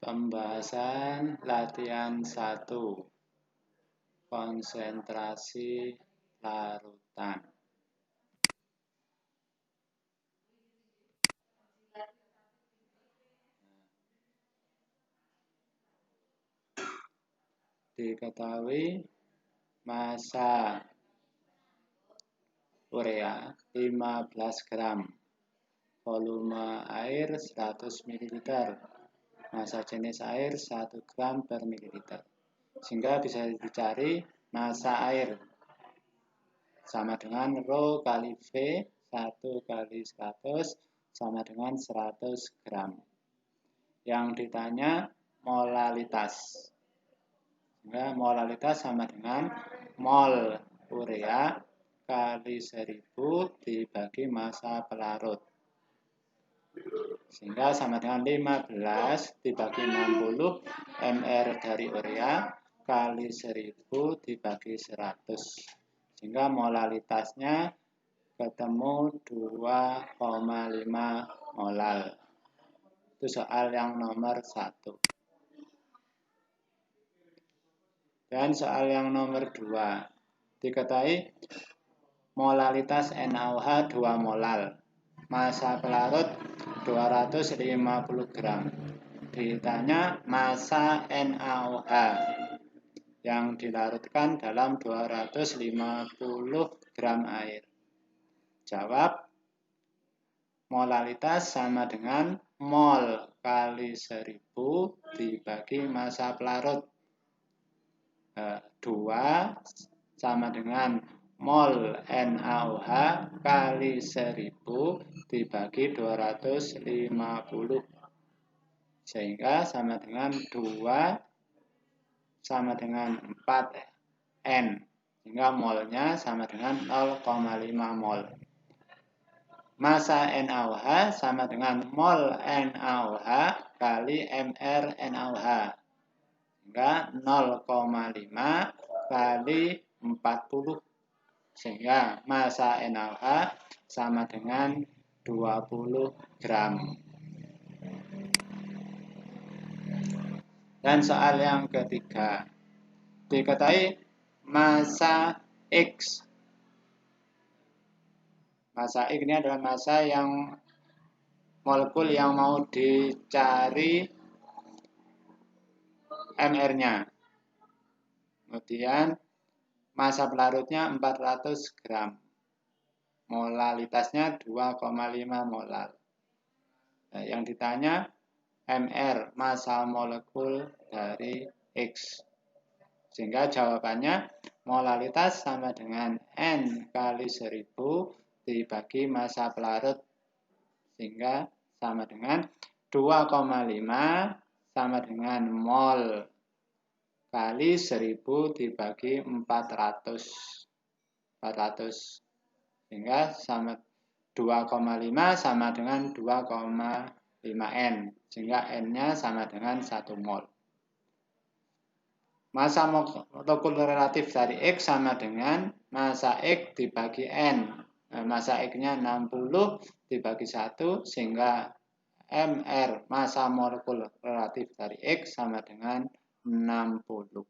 Pembahasan latihan 1. Konsentrasi larutan. Diketahui massa urea 15 gram, volume air 100 ml, massa jenis air 1 gram per mililiter. Sehingga bisa dicari massa air sama dengan Rho kali V 1 kali 100 sama dengan 100 gram. Yang ditanya molalitas. Sehingga molalitas sama dengan mol urea kali 1000 dibagi massa pelarut. Sehingga sama dengan 15 dibagi 60 mR dari urea kali 1000 dibagi 100. Sehingga molalitasnya ketemu 2,5 molal. Itu soal yang nomor 1. Dan soal yang nomor 2. Diketahui molalitas NaOH 2 molal. Massa pelarut 250 gram. Ditanya massa NaOH yang dilarutkan dalam 250 gram air. Jawab, molalitas sama dengan mol kali 1000 dibagi massa pelarut. 2 sama dengan mol NaOH kali 1000 dibagi 250. Sehingga sama dengan 2 sama dengan 4N. Sehingga molnya sama dengan 0,5 mol. Massa NaOH sama dengan mol NaOH kali mR NaOH. Sehingga 0,5 kali 40. Sehingga massa NaOH sama dengan 20 gram. Dan soal yang ketiga. Diketahui massa X. Massa X ini adalah massa yang molekul yang mau dicari mR-nya. Kemudian massa pelarutnya 400 gram. Molalitasnya 2,5 molar. Nah, yang ditanya mR, massa molekul dari X. Sehingga jawabannya molalitas sama dengan N kali 1000 dibagi massa pelarut. Sehingga sama dengan 2,5 sama dengan mol kali 1000 dibagi 400. Sehingga sama 2,5 sama dengan 2,5N. Sehingga N-nya sama dengan 1 mol. Massa molekul relatif dari X sama dengan massa X dibagi N. Massa X-nya 60 dibagi 1 sehingga mR, massa molekul relatif dari X sama dengan 60.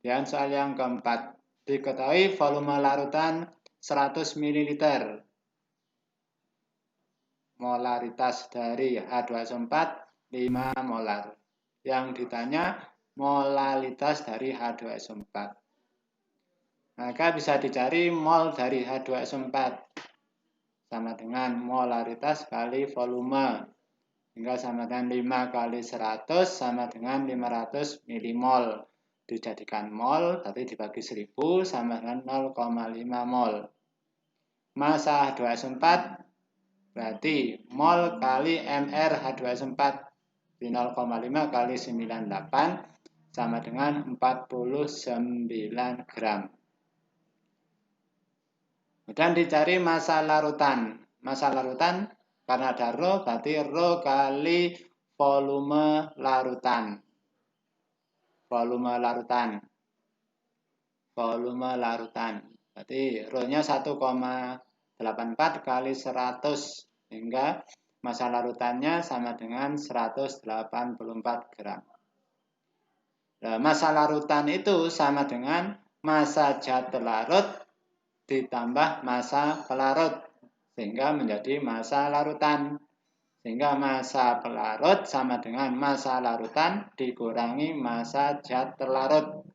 Dan soal yang keempat. Diketahui volume larutan 100 ml. Molaritas dari H2SO4 5 molar. Yang ditanya molalitas dari H2SO4. Maka bisa dicari mol dari H2SO4 sama dengan molaritas kali volume. Hingga sama dengan 5 kali 100 sama dengan 500 milimol. Dijadikan mol, berarti dibagi 1000 sama dengan 0,5 mol. Massa H2SO4 berarti mol kali mR H2SO4 di 0,5 kali 98 sama dengan 49 gram. Kemudian dicari massa larutan. Massa larutan karena ada Rho berarti Rho kali volume larutan. Volume larutan. Berarti Rho-nya 1,84 kali 100 hingga massa larutannya sama dengan 184 gram. Nah, massa larutan itu sama dengan massa zat larut ditambah massa pelarut, sehingga menjadi massa larutan. Sehingga massa pelarut sama dengan massa larutan dikurangi massa zat larut.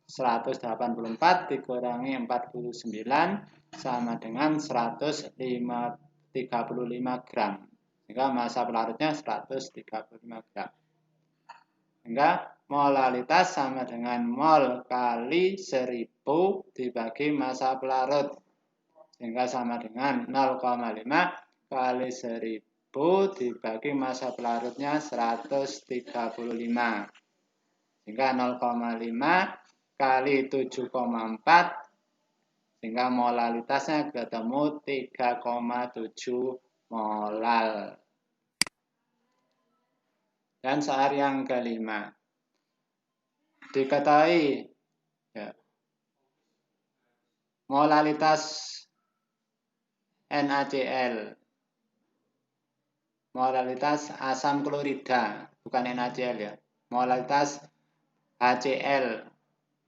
184 dikurangi 49 sama dengan 135 gram. Sehingga massa pelarutnya 135 gram. Sehingga molalitas sama dengan mol kali 1000 dibagi massa pelarut. Sehingga sama dengan 0,5 kali 1000 dibagi massa pelarutnya 135. Sehingga 0,5 kali 7,4 sehingga molalitasnya ketemu 3,7 molal. Dan soal yang kelima, diketahui ya, molalitas NaCl, molalitas asam klorida, bukan NaCl ya, molalitas HCl.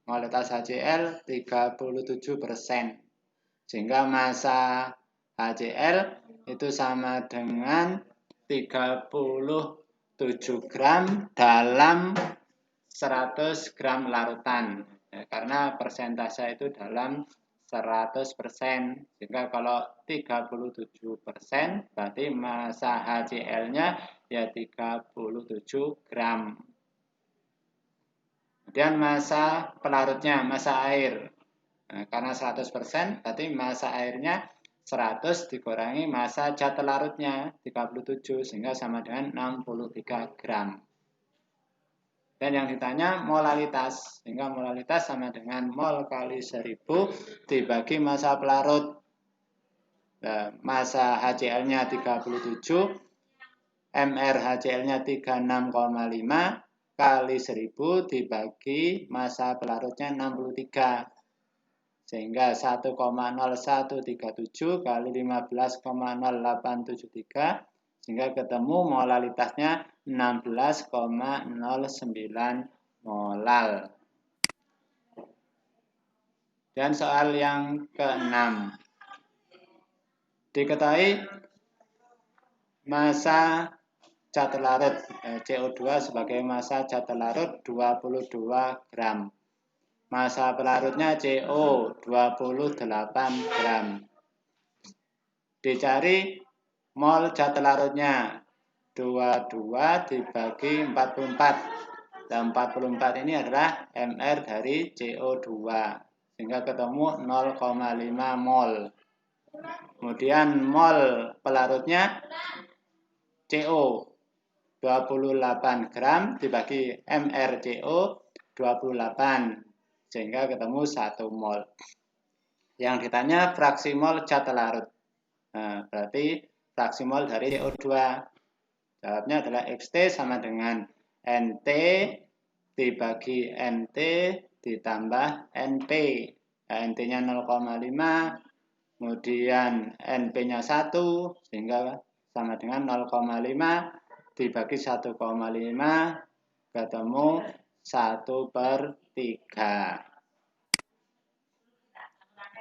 Molalitas HCl 37%. Sehingga massa HCl itu sama dengan 37 gram dalam 100 gram larutan. Ya, karena persentase itu dalam 100%. Sehingga kalau 37% berarti massa HCl-nya ya 37 gram. Kemudian massa pelarutnya, massa air. Nah, karena 100% berarti massa airnya 100 dikurangi massa zat larutnya 37 sehingga sama dengan 63 gram. Dan yang ditanya molalitas, sehingga molalitas sama dengan mol kali 1000 dibagi massa pelarut. Nah, massa HCl-nya 37, mR HCl-nya 36,5 kali 1000 dibagi massa pelarutnya 63. Sehingga 1,0137 kali 15,0873 sehingga ketemu molalitasnya 16,09 molal. Dan soal yang ke-6. Diketahui massa zat larut CO2 sebagai massa zat larut 22 gram. Massa pelarutnya CO 28 gram. Dicari mol zat larutnya 22 dibagi 44. Dan 44 ini adalah mR dari CO2. Sehingga ketemu 0,5 mol. Kemudian mol pelarutnya CO 28 gram dibagi mRCO 28 sehingga ketemu 1 mol. Yang ditanya fraksi mol zat larut. Nah, berarti fraksi mol dari CO2. Jawabnya adalah XT sama dengan NT dibagi NT ditambah NP. Nah, NT-nya 0,5, kemudian NP-nya 1 sehingga sama dengan 0,5 dibagi 1,5 ketemu 1/3.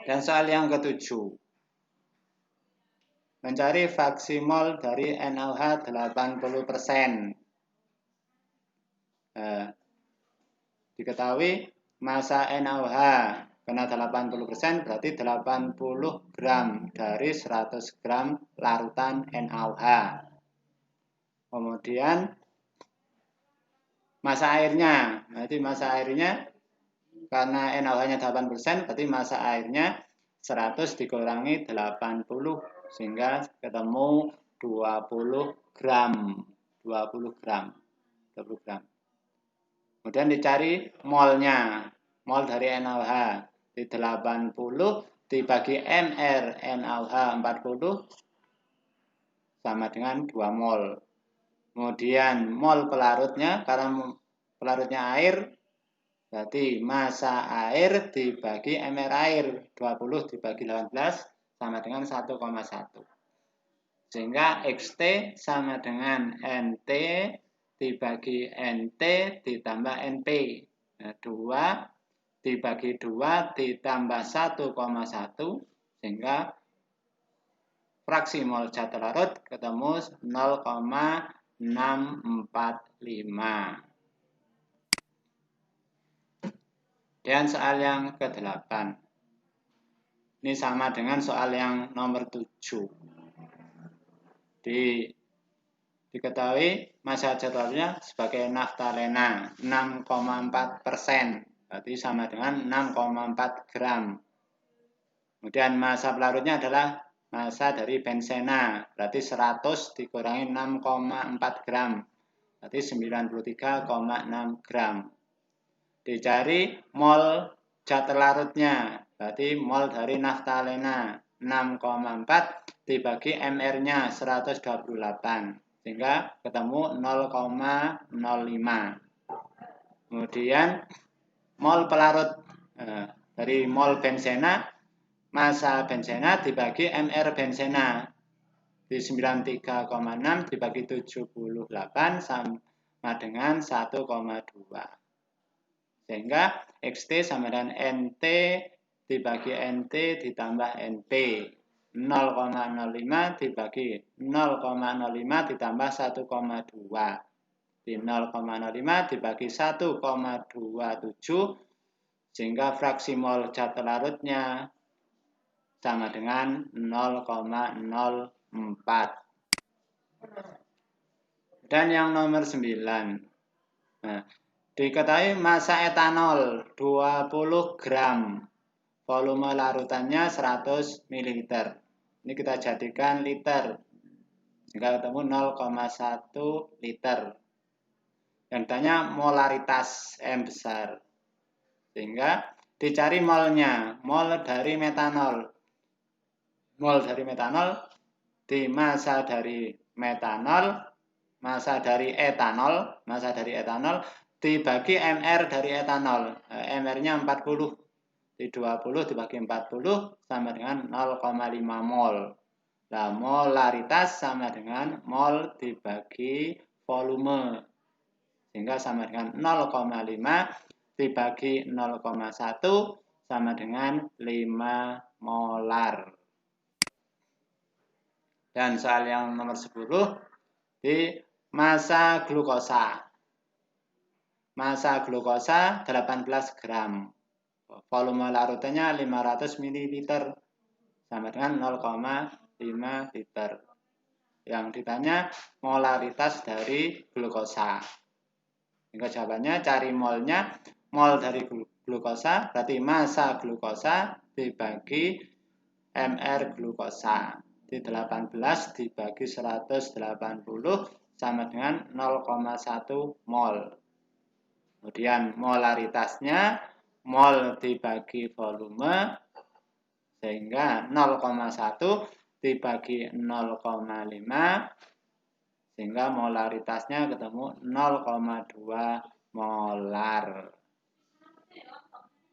Dan soal yang ke-7. Mencari fraksi mol dari NaOH 80%. Diketahui massa NaOH karena 80% berarti 80 gram dari 100 gram larutan NaOH. Kemudian massa airnya, berarti massa airnya karena NaOH-nya 8% berarti massa airnya 100 dikurangi 80 sehingga ketemu 20 gram. 20 gram. Kemudian dicari molnya. Mol dari NaOH di 80 dibagi mR NaOH 40 sama dengan 2 mol. Kemudian mol pelarutnya karena pelarutnya air berarti massa air dibagi mR air 20 dibagi 18 sama dengan 1,1. Sehingga XT sama dengan NT dibagi NT ditambah NP. Nah, 2 dibagi 2 ditambah 1,1 sehingga fraksi mol zat larut ketemu 0,645. Dan soal yang ke-8. Ini sama dengan soal yang nomor 7. Diketahui massa zat larutnya sebagai naftalena 6,4%. Berarti sama dengan 6,4 gram. Kemudian massa pelarutnya adalah massa dari benzena. Berarti 100 dikurangi 6,4 gram. Berarti 93,6 gram. Dicari mol zat larutnya. Berarti mol dari naftalena 6,4 dibagi mR-nya 128. Sehingga ketemu 0,05. Kemudian mol pelarut dari mol benzena, massa benzena dibagi mR benzena. Di 93,6 dibagi 78 sama dengan 1,2. Sehingga XT sama dengan NT dibagi NT ditambah NP. 0,05 dibagi 0,05 ditambah 1,2. Di 0,05 dibagi 1,27 sehingga fraksi mol zat larutnya sama dengan 0,04. Dan yang nomor 9. Nah, diketahui massa etanol 20 gram. Volume larutannya 100 ml. Ini kita jadikan liter. Sehingga ketemu 0,1 liter. Yang ditanya molaritas M besar. Sehingga dicari molnya. Mol dari metanol. Mol dari metanol di massa dari metanol, massa dari etanol dibagi MR dari etanol. MR-nya 40. Di 20 dibagi 40 sama dengan 0,5 mol. Nah, molaritas sama dengan mol dibagi volume. Sehingga sama dengan 0,5 dibagi 0,1 sama dengan 5 molar. Dan soal yang nomor 10 di massa glukosa. Massa glukosa 18 gram. Volume larutannya 500 ml sama dengan 0,5 liter. Yang ditanya molaritas dari glukosa. Sehingga jawabannya cari molnya. Mol dari glukosa berarti massa glukosa dibagi MR glukosa. Di 18 dibagi 180 sama dengan 0,1 mol. Kemudian molaritasnya mol dibagi volume sehingga 0,1 dibagi 0,5 sehingga molaritasnya ketemu 0,2 molar.